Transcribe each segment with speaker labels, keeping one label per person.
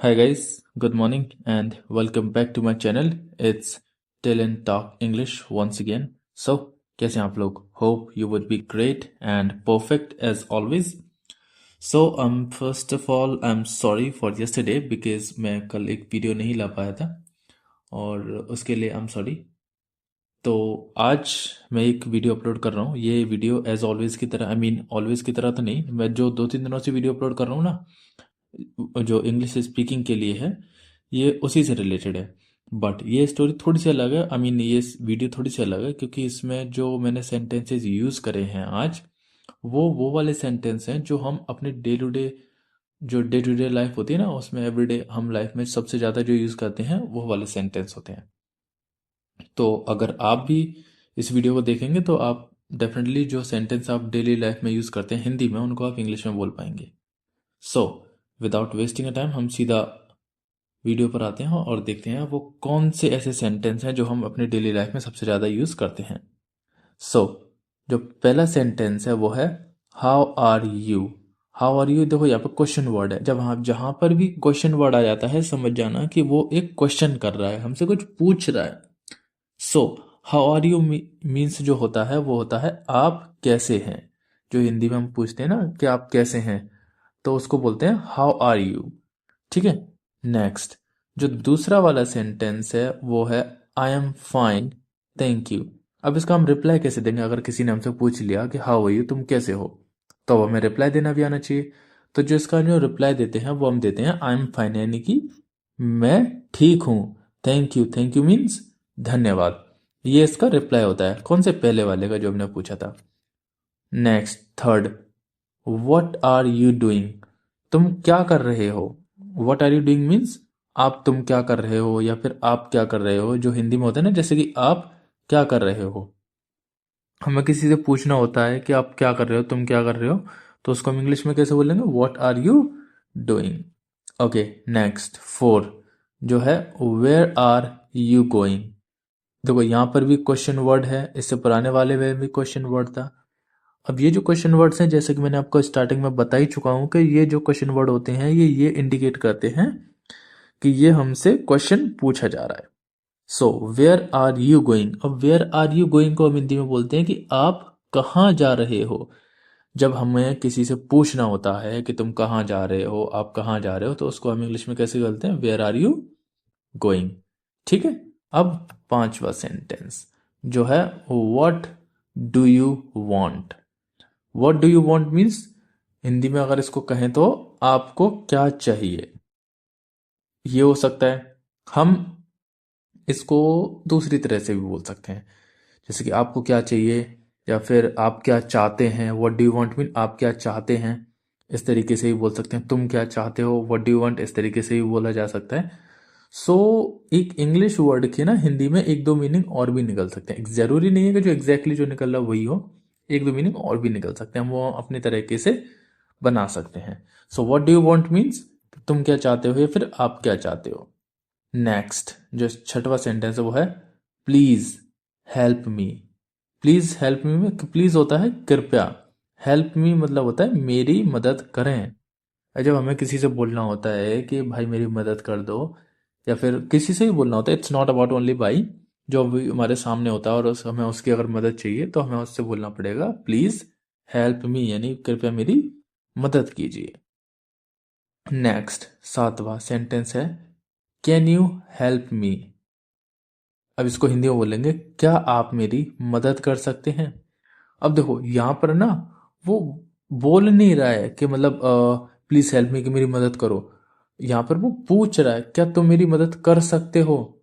Speaker 1: Hi guys, good morning and welcome back to my channel. It's Tell and Talk English once again. So, कैसे हैं आप लोग? Hope you would be great and perfect as always. So, first of all, I'm sorry for yesterday because मैं कल एक video नहीं ला पाया था और उसके लिए I'm sorry. तो आज मैं एक वीडियो अपलोड कर रहा हूँ. ये वीडियो एज ऑलवेज की तरह ऑलवेज की तरह तो नहीं, मैं जो 2-3 दिनों से वीडियो अपलोड कर रहा हूँ ना, जो इंग्लिश स्पीकिंग के लिए है, ये उसी से रिलेटेड है. बट ये स्टोरी थोड़ी सी अलग है. ये वीडियो थोड़ी सी अलग है क्योंकि इसमें जो मैंने सेंटेंसेस यूज़ करे हैं आज, वो वाले सेंटेंस हैं जो हम अपने डे टू डे लाइफ होती है ना, उसमें एवरीडे हम लाइफ में सबसे ज़्यादा जो यूज़ करते हैं वो वाले सेंटेंस होते हैं. तो अगर आप भी इस वीडियो को देखेंगे तो आप डेफिनेटली जो सेंटेंस आप डेली लाइफ में यूज़ करते हैं हिंदी में, उनको आप इंग्लिश में बोल पाएंगे. So without wasting a time हम सीधा वीडियो पर आते हैं और देखते हैं वो कौन से ऐसे सेंटेंस हैं जो हम अपने डेली लाइफ में सबसे ज़्यादा यूज़ करते हैं. सो जो पहला सेंटेंस है वो है how are you. How are you, देखो यहाँ पर क्वेश्चन वर्ड है. जब आप जहाँ पर भी क्वेश्चन वर्ड आ जाता है, समझ जाना कि वो एक क्वेश्चन कर रहा है, हमसे कुछ पूछ रहा है. So how are you means जो होता है वो होता है आप कैसे हैं. जो हिंदी में हम पूछते हैं ना कि आप कैसे हैं, तो उसको बोलते हैं हाउ आर यू. ठीक है. नेक्स्ट, जो दूसरा वाला सेंटेंस है वो है I am fine thank you. अब इसका हम रिप्लाई कैसे देंगे? अगर किसी ने हमसे पूछ लिया कि हाउ आर यू, तुम कैसे हो, तो अब हमें रिप्लाई देना भी आना चाहिए. तो जो इसका जो रिप्लाई देते हैं वो हम देते हैं आई एम फाइन, यानी कि मैं ठीक हूं. थैंक यू मीन्स धन्यवाद. ये इसका रिप्लाई होता है. कौन से? पहले वाले का जो हमने पूछा था. Next, third, what are you doing. तुम क्या कर रहे हो. What are you doing means आप तुम क्या कर रहे हो या फिर आप क्या कर रहे हो, जो हिंदी में होता है ना, जैसे कि आप क्या कर रहे हो. हमें किसी से पूछना होता है कि आप क्या कर रहे हो, तुम क्या कर रहे हो, तो उसको हम इंग्लिश में कैसे बोलेंगे? What are you doing. Okay. Next, four, जो है वेयर आर यू गोइंग. देखो यहाँ पर भी क्वेश्चन वर्ड है, इससे पुराने वाले में भी क्वेश्चन वर्ड था. अब ये जो क्वेश्चन वर्ड्स हैं, जैसे कि मैंने आपको स्टार्टिंग में बता ही चुका हूं कि ये जो क्वेश्चन वर्ड होते हैं ये इंडिकेट करते हैं कि ये हमसे क्वेश्चन पूछा जा रहा है. So where are you going. अब वेयर आर यू गोइंग को हम हिंदी में बोलते हैं कि आप कहाँ जा रहे हो. जब हमें किसी से पूछना होता है कि तुम कहाँ जा रहे हो, आप कहाँ जा रहे हो, तो उसको हम इंग्लिश में कैसे बोलते हैं? Where are you going. ठीक है. अब पांचवा सेंटेंस जो है what do you want. What do you want means Hindi में अगर इसको कहें तो आपको क्या चाहिए. ये हो सकता है. हम इसको दूसरी तरह से भी बोल सकते हैं, जैसे कि आपको क्या चाहिए या फिर आप क्या चाहते हैं. What do you want mean आप क्या चाहते हैं, इस तरीके से भी बोल सकते हैं. तुम क्या चाहते हो, वट डू यू वॉन्ट, इस तरीके से भी बोला जा सकता है. सो एक इंग्लिश वर्ड की ना हिंदी में एक दो मीनिंग और भी निकल सकते हैं. जरूरी नहीं है कि जो एग्जैक्टली जो निकल रहा वही हो, एक दो मीनिंग और भी निकल सकते हैं. हम वो अपने तरीके से बना सकते हैं. So what do you want means तुम क्या चाहते हो या फिर आप क्या चाहते हो. नेक्स्ट, जो छठवा सेंटेंस है वो है please help me. Please help me में प्लीज होता है कृपया, हेल्प मी मतलब होता है मेरी मदद करें. जब हमें किसी से बोलना होता है कि भाई मेरी मदद कर दो, या फिर किसी से भी बोलना होता है, इट्स नॉट अबाउट ओनली भाई, जो अभी हमारे सामने होता है और हमें उसकी अगर मदद चाहिए तो हमें उससे बोलना पड़ेगा प्लीज हेल्प मी, यानी कृपया मेरी मदद कीजिए. नेक्स्ट, सातवां सेंटेंस है कैन यू हेल्प मी. अब इसको हिंदी में बोलेंगे क्या आप मेरी मदद कर सकते हैं. अब देखो यहाँ पर ना वो बोल नहीं रहा है कि मतलब प्लीज हेल्प मी कि मेरी मदद करो. यहाँ पर वो पूछ रहा है क्या तुम मेरी मदद कर सकते हो.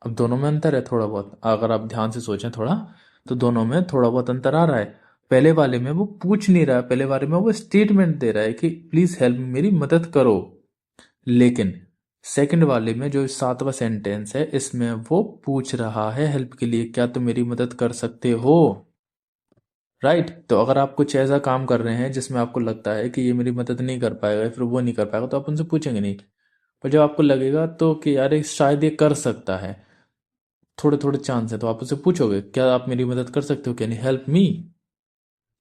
Speaker 1: अब दोनों में अंतर है थोड़ा बहुत, अगर आप ध्यान से सोचें थोड़ा, तो दोनों में थोड़ा बहुत अंतर आ रहा है. पहले वाले में वो पूछ नहीं रहा है, पहले वाले में वो स्टेटमेंट दे रहा है कि प्लीज हेल्प मेरी मदद करो. लेकिन सेकंड वाले में जो सातवां सेंटेंस है इसमें वो पूछ रहा है हेल्प के लिए, क्या तुम मेरी मदद कर सकते हो. राइट. तो अगर आप कुछ ऐसा काम कर रहे हैं जिसमें आपको लगता है कि ये मेरी मदद नहीं कर पाएगा या फिर वो नहीं कर पाएगा, तो आप उनसे पूछेंगे नहीं. पर जब आपको लगेगा तो कि यार ये शायद ये कर सकता है, थोड़े थोड़े चांस है, तो आप उससे पूछोगे क्या आप मेरी मदद कर सकते हो, कैन यू हेल्प मी.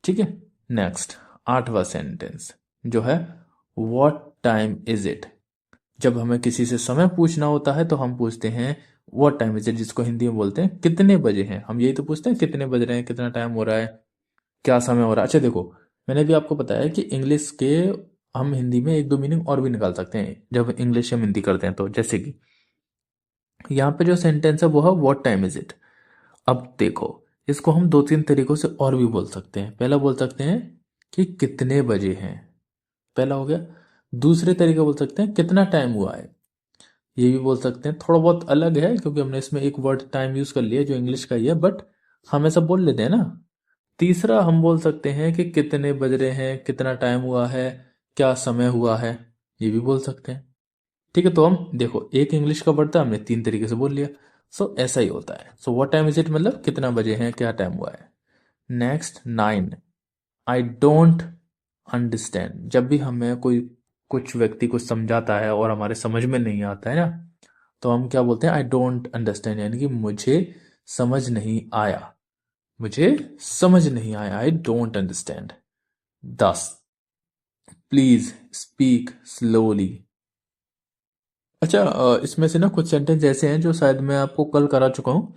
Speaker 1: ठीक है. नेक्स्ट, आठवां सेंटेंस जो है व्हाट टाइम इज इट. जब हमें किसी से समय पूछना होता है तो हम पूछते हैं व्हाट टाइम इज इट, जिसको हिंदी में बोलते हैं कितने बजे हैं। हम यही तो पूछते हैं कितने बज रहे हैं, कितना टाइम हो रहा है, क्या समय हो रहा है। अच्छा देखो, मैंने भी आपको बताया कि इंग्लिश के हम हिंदी में एक दो मीनिंग और भी निकाल सकते हैं जब इंग्लिश हम हिंदी करते हैं। तो जैसे कि यहाँ पे जो सेंटेंस है वो है व्हाट टाइम इज इट। अब देखो, इसको हम दो तीन तरीकों से और भी बोल सकते हैं। पहला बोल सकते हैं कि कितने बजे हैं, पहला हो गया। दूसरे तरीके बोल सकते हैं कितना टाइम हुआ है, ये भी बोल सकते हैं। थोड़ा बहुत अलग है क्योंकि हमने इसमें एक वर्ड टाइम यूज कर लिया जो इंग्लिश का ही है, बट हम ऐसा बोल लेते हैं ना। तीसरा हम बोल सकते हैं कि कितने बज रहे हैं, कितना टाइम हुआ है, क्या समय हुआ है, ये भी बोल सकते हैं। ठीक है, तो हम देखो एक इंग्लिश का वर्ड था, हमने तीन तरीके से बोल लिया। सो ऐसा ही होता है। So what time is it मतलब कितना बजे हैं, क्या टाइम हुआ है। Next 9, I don't understand. जब भी हमें कोई कुछ व्यक्ति कुछ समझाता है और हमारे समझ में नहीं आता है ना, तो हम क्या बोलते हैं, आई डोंट अंडरस्टैंड, यानी कि मुझे समझ नहीं आया, मुझे समझ नहीं आया, I don't understand. 10, please speak slowly. अच्छा, इसमें से ना कुछ सेंटेंस ऐसे हैं जो शायद मैं आपको कल करा चुका हूँ।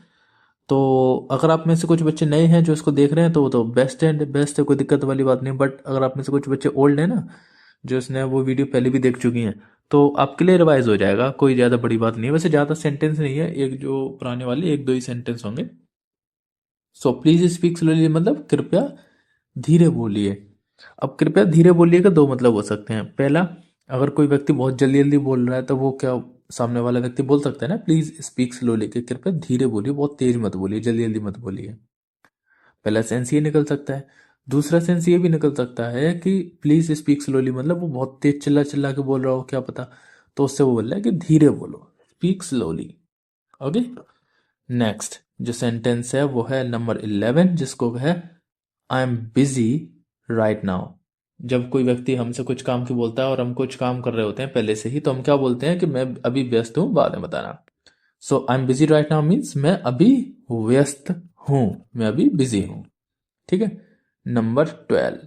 Speaker 1: तो अगर आप में से कुछ बच्चे नए हैं जो इसको देख रहे हैं तो वो तो बेस्ट है, बेस्ट है, कोई दिक्कत वाली बात नहीं। बट अगर आप में से कुछ बच्चे ओल्ड हैं ना, जो इसने वो वीडियो पहले भी देख चुकी हैं, तो आपके लिए रिवाइज हो जाएगा, कोई ज़्यादा बड़ी बात नहीं है। वैसे ज़्यादा सेंटेंस नहीं है, एक जो पुराने वाले एक दो ही सेंटेंस होंगे। सो प्लीज स्पीक स्लोली मतलब कृपया धीरे बोलिए। अब कृपया धीरे बोलिए का दो मतलब हो सकते हैं। पहला, अगर कोई व्यक्ति बहुत जल्दी जल्दी बोल रहा है तो वो क्या, सामने वाला व्यक्ति बोल सकता है ना प्लीज स्पीक स्लोली, कि कृपया धीरे बोलिए, बहुत तेज मत बोलिए, जल्दी जल्दी मत बोलिए। पहला सेंस ये निकल सकता है। दूसरा सेंस ये भी निकल सकता है कि प्लीज स्पीक स्लोली मतलब वो बहुत तेज चिल्ला चिल्ला के बोल रहा हो, क्या पता, तो उससे वो बोल रहा है कि धीरे बोलो, स्पीक स्लोली। ओके, नेक्स्ट जो सेंटेंस है वो है नंबर 11, जिसको है आई एम बिजी राइट नाउ। जब कोई व्यक्ति हमसे कुछ काम की बोलता है और हम कुछ काम कर रहे होते हैं पहले से ही, तो हम क्या बोलते हैं कि मैं अभी व्यस्त हूं, बाद में बताना। So I am busy right now means मैं अभी व्यस्त हूं, मैं अभी बिजी हूं। ठीक है, number 12,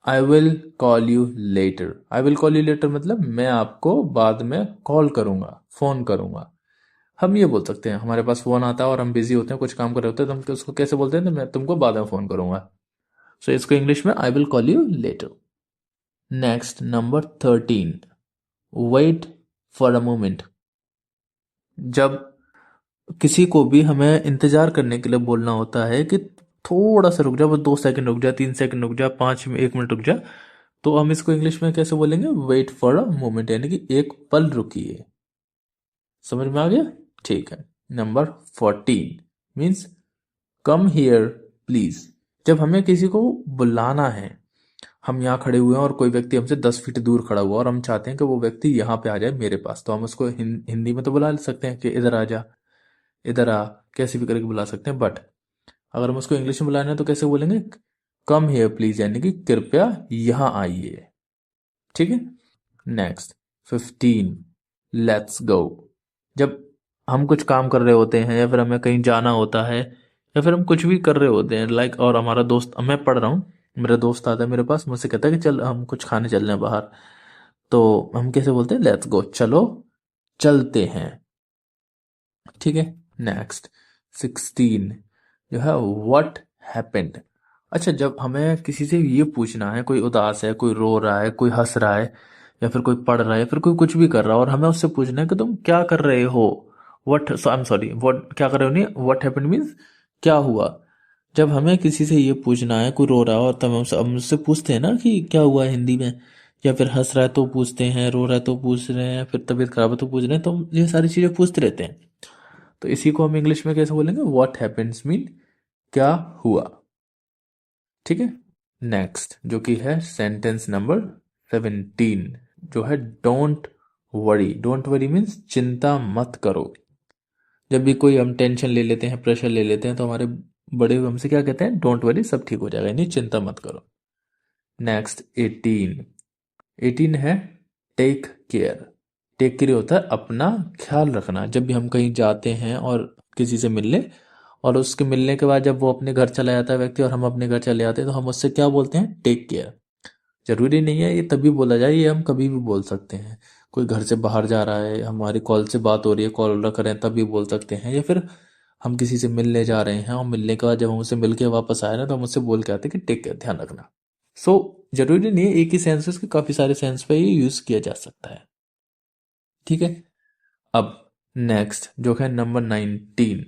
Speaker 1: I will call you letter. I will call you letter मतलब मैं आपको बाद में कॉल करूंगा, फोन करूंगा। हम ये बोल सकते हैं, हमारे पास फोन आता है और हम बिजी होते हैं, कुछ काम कर रहे होते हैं, तो हम उसको कैसे बोलते हैं, तो मैं तुमको बाद में फोन करूंगा। सो इसको इंग्लिश में I will call you later. Next number 13, wait for a moment. जब किसी को भी हमें इंतजार करने के लिए बोलना होता है कि थोड़ा सा रुक जा, बस 2 सेकंड रुक जा, 3 सेकंड रुक जा, 1 मिनट रुक जा, तो हम इसको इंग्लिश में कैसे बोलेंगे, वेट फॉर अ मोमेंट, यानी कि एक पल रुकिए। समझ में आ गया? ठीक है। Number 14 means come here please. जब हमें किसी को बुलाना है, हम यहाँ खड़े हुए हैं और कोई व्यक्ति हमसे 10 फीट दूर खड़ा हुआ और हम चाहते हैं कि वो व्यक्ति यहाँ पे आ जाए मेरे पास, तो हम उसको हिंदी में तो बुला सकते हैं कि इधर आ जा, इधर आ, कैसे भी करके बुला सकते हैं। बट अगर हम उसको इंग्लिश में बुलाना है तो कैसे बोलेंगे, कम हियर प्लीज, यानी कि कृपया यहाँ आइए। ठीक है, नेक्स्ट 15, लेट्स गो। जब हम कुछ काम कर रहे होते हैं या फिर हमें कहीं जाना होता है या फिर हम कुछ भी कर रहे होते हैं लाइक, और हमारा दोस्त, मैं पढ़ रहा हूँ, मेरा दोस्त आता है मेरे पास, मुझसे कहता है कि चल हम कुछ खाने चल रहे हैं बाहर, तो हम कैसे बोलते हैं, लेट्स गो, चलो चलते हैं। ठीक है, नेक्स्ट 16 जो है व्हाट हैपेंड। अच्छा, जब हमें किसी से ये पूछना है, कोई उदास है, कोई रो रहा है, कोई हंस रहा है, या फिर कोई पढ़ रहा है, या फिर कोई कुछ भी कर रहा है और हमें उससे पूछना है कि तुम क्या कर रहे हो, what, I am sorry, what क्या कर रहे हो, नहीं, व्हाट हैपेंड मीन्स क्या हुआ। जब हमें किसी से ये पूछना है, कोई रो रहा है और तब हम उससे पूछते हैं ना कि क्या हुआ है हिंदी में, या फिर हंस रहा है तो पूछते हैं, रो रहा है तो पूछ रहे हैं, फिर तबीयत खराब है तो पूछ रहे हैं, तो हम ये सारी चीजें पूछते रहते हैं। तो इसी को हम इंग्लिश में कैसे बोलेंगे, व्हाट हैपेंस मीन क्या हुआ। ठीक है, नेक्स्ट जो कि है सेंटेंस नंबर 17 जो है don't worry. Don't worry means चिंता मत करो। जब भी कोई हम टेंशन ले लेते हैं, प्रेशर ले लेते हैं, तो हमारे बड़े हमसे क्या कहते हैं, डोंट वरी, सब ठीक हो जाएगा, यानी चिंता मत करो। नेक्स्ट 18, 18 है टेक केयर। टेक केयर होता है अपना ख्याल रखना। जब भी हम कहीं जाते हैं और किसी से मिलने, और उसके मिलने के बाद जब वो अपने घर चला जाता है व्यक्ति और हम अपने घर चले जाते हैं, तो हम उससे क्या बोलते हैं, टेक केयर। जरूरी नहीं है ये तभी बोला जाए, ये हम कभी भी बोल सकते हैं। कोई घर से बाहर जा रहा है, हमारी कॉल से बात हो रही है, कॉल रख रहे हैं, तभी बोल सकते हैं। या फिर हम किसी से मिलने जा रहे हैं और मिलने के बाद जब हम उससे मिल के वापस आए ना, तो हम उससे बोल के आते हैं कि टेक केयर, ध्यान रखना। सो जरूरी नहीं है एक ही सेंस, उसके काफी सारे सेंस पे ये यूज किया जा सकता है। ठीक है। अब नेक्स्ट जो है number 19,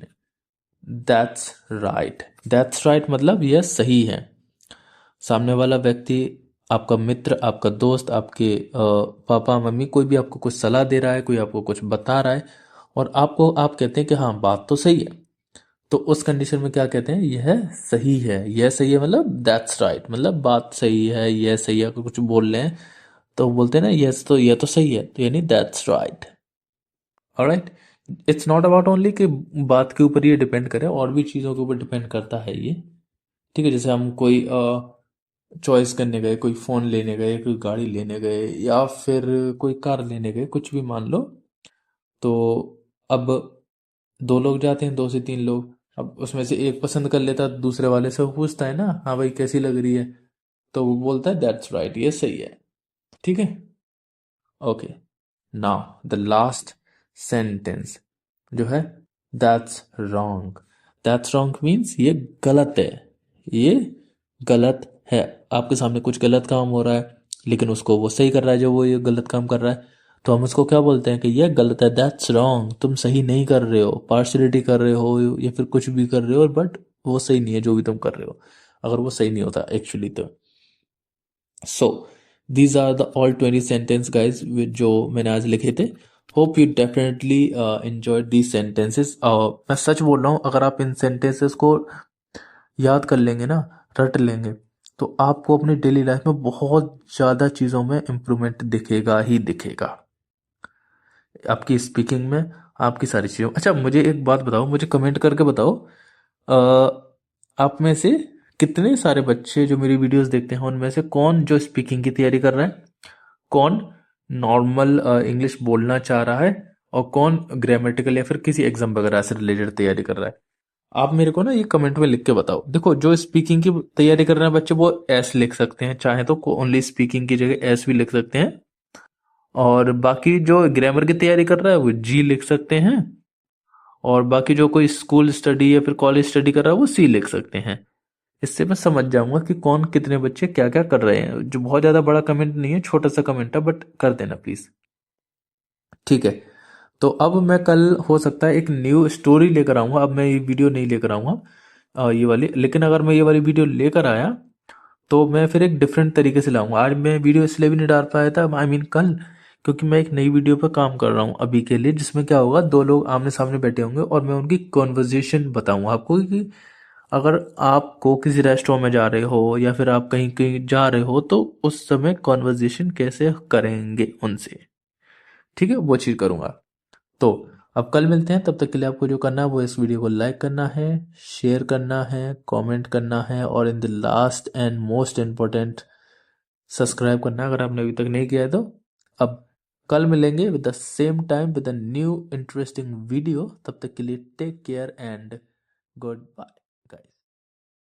Speaker 1: that's right. That's right मतलब यह सही है। सामने वाला व्यक्ति, आपका मित्र, आपका दोस्त, आपके पापा मम्मी, कोई भी आपको कुछ सलाह दे रहा है, कोई आपको कुछ बता रहा है, और आप कहते हैं कि हाँ बात तो सही है, तो उस कंडीशन में क्या कहते हैं, यह सही है। यह सही है मतलब दैट्स राइट, मतलब बात सही है, यह सही है। अगर कुछ बोल रहे हैं तो बोलते हैं ना यस, तो यह तो सही है, तो यानी that's right. Alright. It's not about only कि बात के ऊपर ये डिपेंड करे, और भी चीज़ों के ऊपर डिपेंड करता है ये। ठीक है। जैसे हम कोई चॉइस करने गए, कोई फ़ोन लेने गए, कोई गाड़ी लेने गए, या फिर कोई कार लेने गए, कुछ भी मान लो। तो अब दो लोग जाते हैं, दो से तीन लोग। अब उसमें से एक पसंद कर लेता, दूसरे वाले से वो पूछता है ना, हाँ भाई कैसी लग रही है, तो वो बोलता है दैट्स राइट, ये सही है। ठीक है। Okay. Now the last sentence जो है, that's wrong. That's wrong means ये गलत है, ये गलत है। आपके सामने कुछ गलत काम हो रहा है, लेकिन उसको वो सही कर रहा है जो वो ये गलत काम कर रहा है, तो हम उसको क्या बोलते हैं कि ये गलत है, दैट्स रॉन्ग, तुम सही नहीं कर रहे हो, पार्शलिटी कर रहे हो या फिर कुछ भी कर रहे हो, बट वो सही नहीं है जो भी तुम कर रहे हो, अगर वो सही नहीं होता एक्चुअली तो। So these are the all 20 sentence guys जो मैंने आज लिखे थे। Hope you definitely enjoy these sentences. मैं सच बोल रहा हूँ, अगर आप इन सेंटेंसेस को याद कर लेंगे ना, रट लेंगे, तो आपको अपनी डेली लाइफ में बहुत ज़्यादा चीज़ों में इम्प्रूवमेंट दिखेगा ही दिखेगा, आपकी स्पीकिंग में, आपकी सारी चीज़ों। अच्छा मुझे एक बात बताओ, मुझे कमेंट करके बताओ, आप में से कितने सारे बच्चे जो मेरी वीडियोस देखते हैं, उनमें से कौन जो स्पीकिंग की तैयारी कर रहा है, कौन नॉर्मल इंग्लिश बोलना चाह रहा है, और कौन ग्रामेटिकल या फिर किसी एग्जाम वगैरह से रिलेटेड तैयारी कर रहा है। आप मेरे को ना ये कमेंट में लिख के बताओ। देखो जो स्पीकिंग की तैयारी कर रहे हैं बच्चे, वो एस लिख सकते हैं, चाहे तो ओनली स्पीकिंग की जगह एस भी लिख सकते हैं, और बाकी जो ग्रामर की तैयारी कर रहा है वो जी लिख सकते हैं, और बाकी जो कोई स्कूल स्टडी या फिर कॉलेज स्टडी कर रहा है वो सी लिख सकते हैं। इससे मैं समझ जाऊंगा कि कौन कितने बच्चे क्या क्या कर रहे हैं। जो बहुत ज्यादा बड़ा कमेंट नहीं है, छोटा सा कमेंट है, बट कर देना प्लीज। ठीक है। तो अब मैं कल हो सकता है एक न्यू स्टोरी लेकर आऊंगा। अब मैं ये वीडियो नहीं लेकर आऊंगा ये वाली, लेकिन अगर मैं ये वाली वीडियो लेकर आया तो मैं फिर एक डिफरेंट तरीके से लाऊंगा। आज मैं वीडियो इसलिए भी नहीं डाल पाया था, आई मीन कल, क्योंकि मैं एक नई वीडियो पर काम कर रहा हूँ अभी के लिए, जिसमें क्या होगा, दो लोग आमने सामने बैठे होंगे और मैं उनकी कॉन्वर्जेशन बताऊंगा आपको कि अगर आपको किसी रेस्टोरेंट में जा रहे हो या फिर आप कहीं कहीं जा रहे हो, तो उस समय कॉन्वर्जेशन कैसे करेंगे उनसे। ठीक है, वो चीज़ करूंगा। तो अब कल मिलते हैं, तब तक के लिए आपको जो करना है वो इस वीडियो को लाइक करना है, शेयर करना है, कमेंट करना है, और in the last and most important subscribe करना है अगर आपने अभी तक नहीं किया है तो। अब कल मिलेंगे with the same time with a new interesting video. तब तक के लिए take care and good bye.